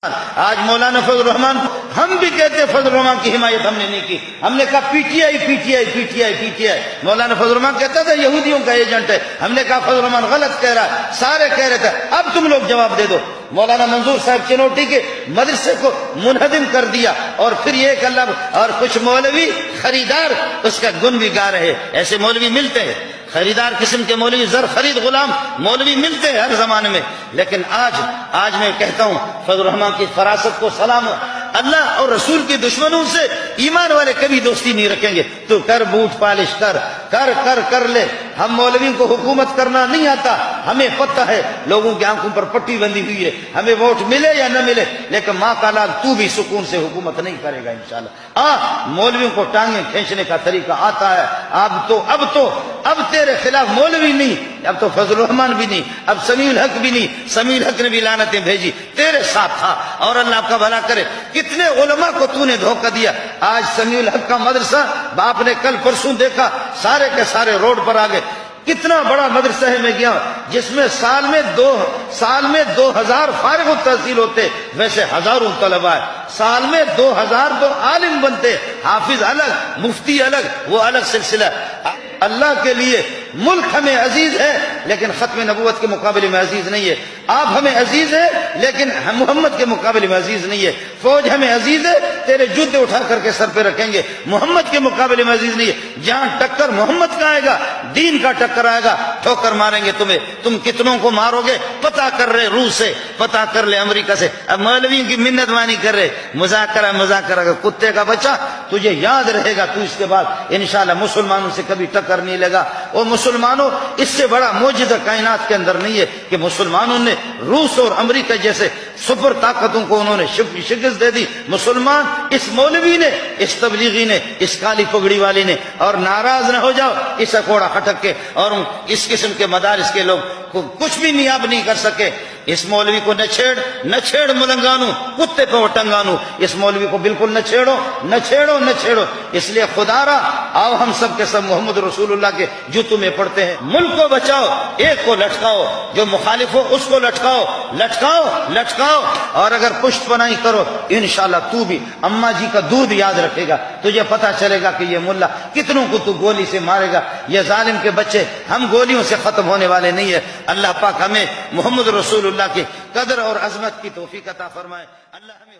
آج مولانا فضل الرحمان، ہم بھی کہتے فضل الرحمان کی حمایت ہم نے نہیں کی، ہم نے کہا P T I P T I P T I P T I. مولانا فضل الرحمان کہتا تھا یہودیوں کا ایجنٹ ہے، ہم نے کہا فضل الرحمان غلط کہہ رہا ہے، سارے کہہ رہے تھے اب تم لوگ جواب دے دو۔ مولانا منظور صاحب چنوٹی کے مدرسے کو منہدم کر دیا، اور پھر یہ کہ اللہ اور کچھ مولوی خریدار اس کا گن بھی گا رہے، ایسے مولوی ملتے ہیں، خریدار قسم کے مولوی، زر خرید غلام مولوی ملتے ہیں ہر زمانے میں۔ لیکن آج میں کہتا ہوں فضل الرحمان کی فراست کو سلام ہو۔ اللہ اور رسول کے دشمنوں سے ایمان والے کبھی دوستی نہیں رکھیں گے۔ تو کر بوٹ پالش کر لے، ہم مولویوں کو حکومت کرنا نہیں آتا، ہمیں پتہ ہے لوگوں کی آنکھوں پر پٹی بندھی ہوئی ہے، ہمیں ووٹ ملے یا نہ ملے، لیکن ماں کا لال تو بھی سکون سے حکومت نہیں کرے گا انشاءاللہ۔ مولویوں کو ٹانگیں کھینچنے کا طریقہ آتا ہے، اب تیرے خلاف مولوی نہیں، اب تو فضل الرحمان بھی نہیں، اب سمیع الحق بھی نہیں، سمیع الحق نے بھی لعنتیں بھیجی، تیرے ساتھ تھا، اور اللہ آپ کا بھلا کرے۔ کتنے علماء کو تو نے دھوکہ دیا۔ آج سمیع الحق کا مدرسہ باپ نے کل پرسوں دیکھا، سارے کے سارے روڈ پر آ گئے۔ کتنا بڑا مدرسہ ہے، میں گیا جس میں سال میں 2000 فارغ التحصیل ہوتے، ویسے ہزاروں طلباء ہے، سال میں 2000 تو عالم بنتے، حافظ الگ، مفتی الگ، وہ الگ سلسلہ۔ اللہ کے لیے ملک ہمیں عزیز ہے لیکن ختم نبوت کے مقابلے میں عزیز نہیں ہے۔ آپ ہمیں عزیز ہے لیکن ہم محمد کے مقابلے میں عزیز نہیں ہے۔ فوج ہمیں عزیز ہے، تیرے جوتے اٹھا کر کے سر پہ رکھیں گے، محمد کے مقابلے میں عزیز نہیں ہے۔ جہاں ٹکر محمد کا آئے گا، دین کا ٹکر آئے گا، ٹھوکر ماریں گے تمہیں۔ تم کتنوں کو مارو گے پتہ کر رہے روس سے، پتہ کر لے امریکہ سے، اب مولویوں کی منت مانی کر رہے، مذاکرہ کتے کا بچہ، تجھے یاد رہے گا تو اس کے بعد انشاءاللہ مسلمانوں سے کبھی ٹکر نہیں لگا۔ اور مسلمانوں، اس سے بڑا معجزہ کائنات کے اندر نہیں ہے کہ مسلمانوں نے روس اور امریکہ جیسے سپر طاقتوں کو انہوں نے شکست دے دی۔ مسلمان، اس مولوی نے، اس تبلیغی نے، اس کالی پگڑی والی نے، اور ناراض نہ ہو جاؤ اس اکوڑا کھٹک کے، اور اس قسم کے مدارس کے لوگ کچھ بھی نیاب نہیں کر سکے۔ اس مولوی کو نہ چھیڑ ملنگانو، کتے پہ ٹنگانو، اس مولوی کو بالکل نہ چھیڑو۔ اس لیے خدا را آؤ ہم سب کے سب محمد رسول اللہ کے جوتوں میں پڑتے ہیں۔ ملک کو بچاؤ، ایک کو لٹکاؤ، جو مخالف ہو اس کو لٹکاؤ، اور اگر پشت پناہی کرو انشاءاللہ تو بھی اماں جی کا دودھ یاد رکھے گا، تجھے پتہ چلے گا کہ یہ ملا کتنوں کو تو گولی سے مارے گا۔ یہ ظالم کے بچے، ہم گولیوں سے ختم ہونے والے نہیں ہیں۔ اللہ پاک ہمیں محمد رسول اللہ کی قدر اور عظمت کی توفیق عطا فرمائے۔ اللہ ہمیں